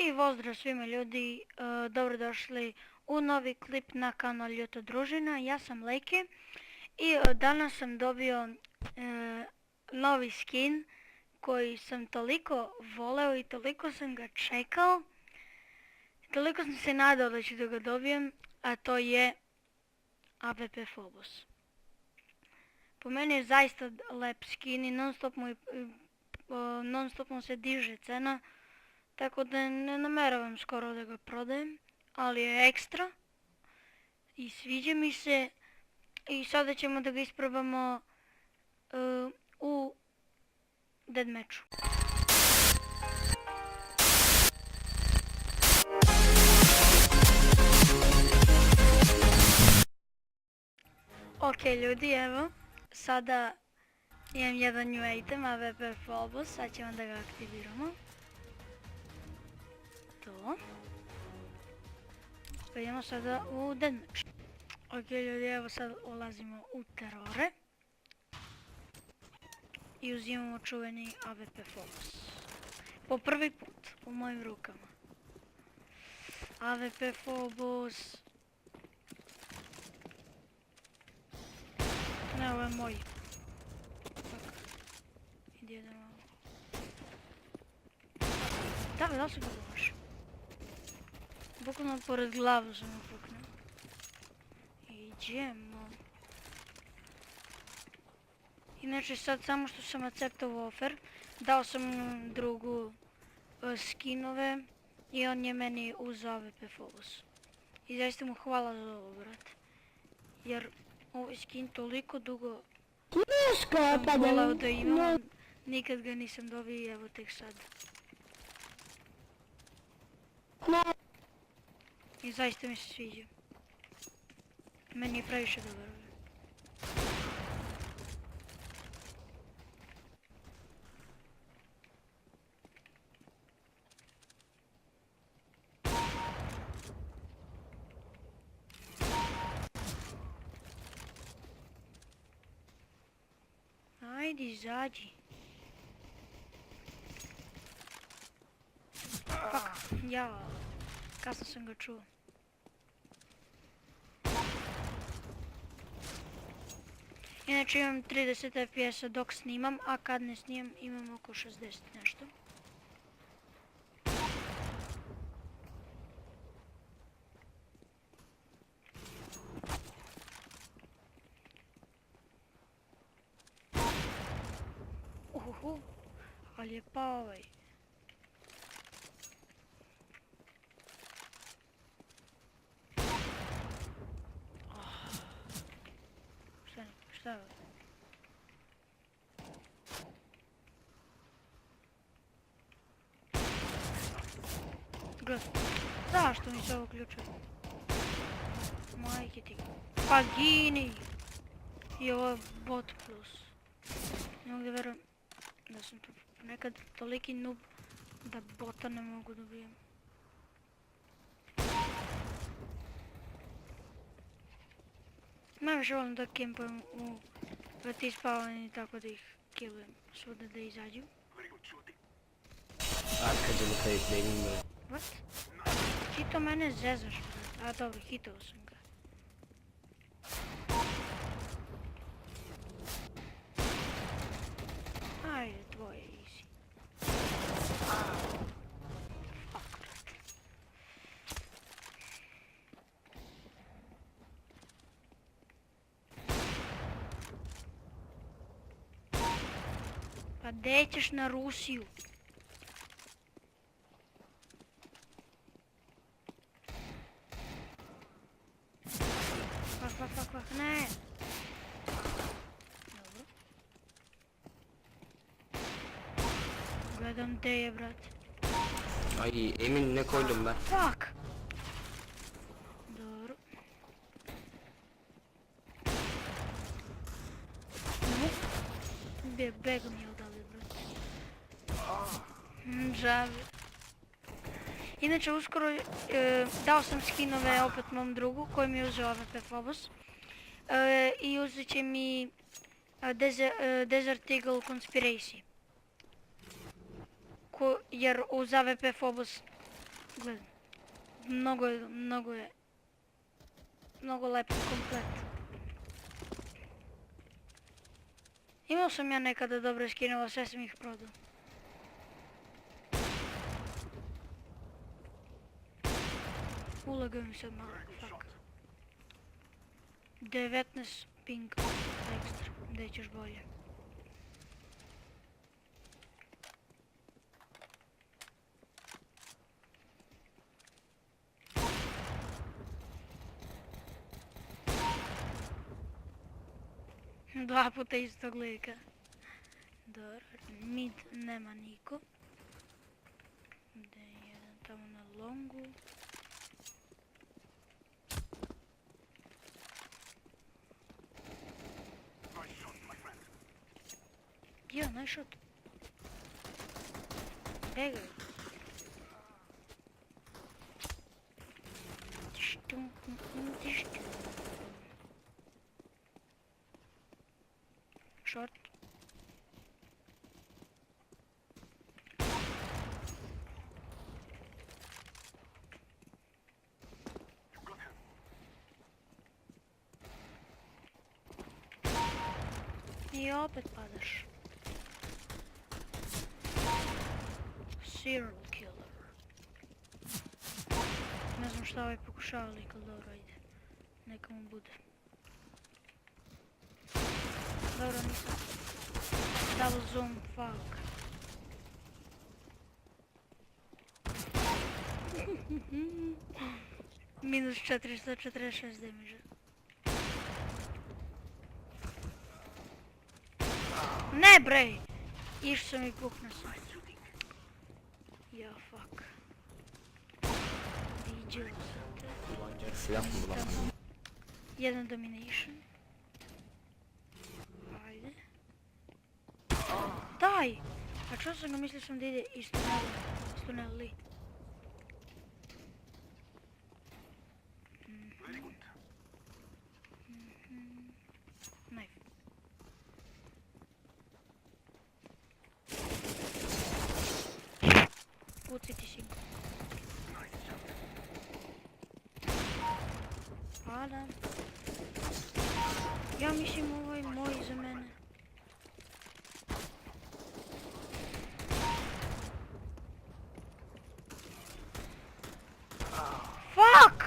I pozdrav svima ljudi, dobrodošli u novi klip na kanal Ljuta družina. Ja sam Leki i danas sam dobio novi skin koji sam toliko voleo i toliko sam ga čekao. Toliko sam se nadao da ću da ga dobijem, a to je AVP Phobos. Po meni je zaista lep skin i non stop mu se diže cena. Tako da ne nameravam skoro da ga prodajem, ali je ekstra i sviđa mi se i sada ćemo da ga isprobamo u deathmatchu. Ok ljudi, evo, sada imam jedan new item, AVP Phobos, sad ćemo da ga aktiviramo. To. Pa idemo sada u deathmatch. Ok ljudi, evo sad ulazimo u terore. I uzimamo čuveni AVP Phobos. Po prvi put u mojim rukama. AVP Phobos. Ne, ovo je moj. Tako. Idi jedan malo. Da li se ga loš? Bukvalno pored glavu sam upuknuo. Iđemo. Inače sad samo što sam acceptao offer, dao sam drugu skinove i on je meni uzeo AVP Phobos. I zaista mu hvala za ovo, brate. Jer ovaj skin toliko dugo sam volao da imam, nikad ga nisam dobio i evo tek sad. I zaista mi se sviđa. Meni je previše dobar. Ajde, izađi. Fuck, ja, kasno sam ga čuo. Inače imam 30 FPS dok snimam, a kad ne snimam imam oko 60 nešto. Ali je pao ovaj. Šta je ovo? Gledaj, zašto mi se ovo uključuje? Majke ti. Pa gini! I ovo je bot plus. Ne mogu da verujem da sam tu nekad toliki noob da bota ne mogu dobijem. Najviše volim da kempujem u vrti spavani tako da ih killujem svuda da izađu. What? Ti to mene zezaš, brate. A dobro, hitao sam ga. Ajde, tvoje easy. Fuck, brate. Pa gdje ćeš na Rusiju? Fuck, ne! Dobro. Gledam te je, brate. Ay Emin ne koydum ben? Fuck! Dobro. Bega mi je odavde, brate. Žavi. Inače, uskoro dao sam skinove opet mom drugu koji mi je uzeo AVP Phobos. I uzet će mi Desert Eagle Conspiracy. Jer uz AVP Phobos Gledam. Mnogo lep komplet. Imao sam ja nekada dobre skinova, sve sam ih prodao. Ulagao mi sad malo, fuck. 19 ping ekstra, gdje ćeš bolje. Dva puta istog lika. Dobro, mid nema niko. Gdje je jedan tamo na longu. Ja, nice shot. Begaj. Short. I opet padaš. Serial killer. Ne znam šta ovaj pokušava lik, ali dobro ide. Neka mu bude. Dobro, nisam. Double zoom, fuck. Minus 446 damage. Ne bre! Išao sam i puknuo sam. Ja, fuck. Viđao sam te. Silah mı bulamadım? Jedan domination. Ajde. Daj! A čo sam ga mislio sam da ide iz tunela li? Knife. Puci ti si. Padam. Ja mislim ovo je moj za mene. Fuck!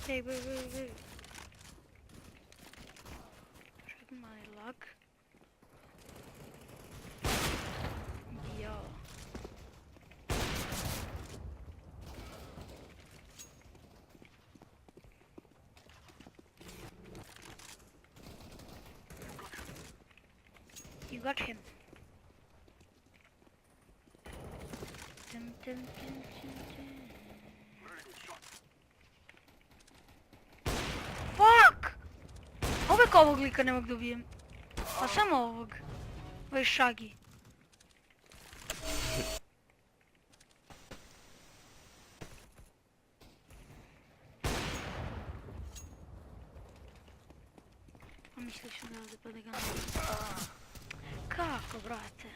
Hey, wait. Check my luck. Yo. You got him. Dum. Fuck! Uvijek ovog lika ne mogu dobijem. A samo ovog. Ovo je Shaggy. A misliš da ovdje pa da ga... Kako, brate?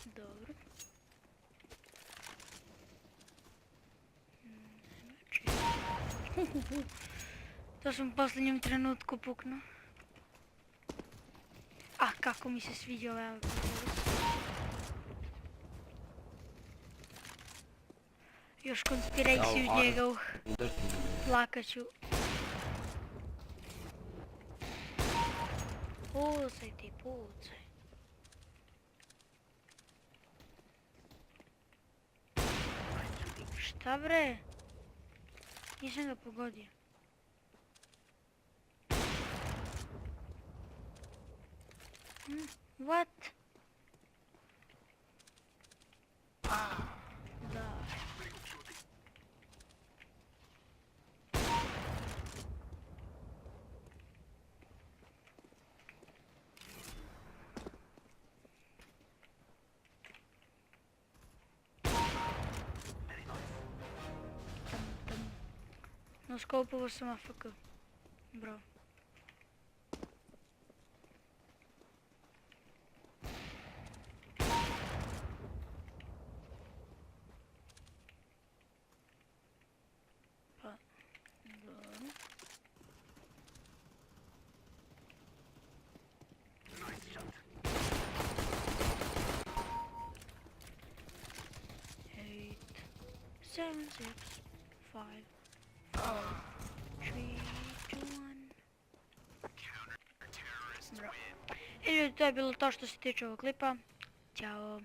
Dobro. To sam u posljednjem trenutku puknuo. Ah, kako mi se sviđa ovaj auto. Još konspiraciju njega, plakat ću. Pucaj ti, pucaj. Šta bre? Nisam ga pogodio. What? Da. Noskopovo sam AFK. Bro. Pa, dobro. Eight, 7, 6, 5, 4, 3, 2, 1. Bro. I ljudi, to je bilo to što se tiče ovog klipa. Ćao.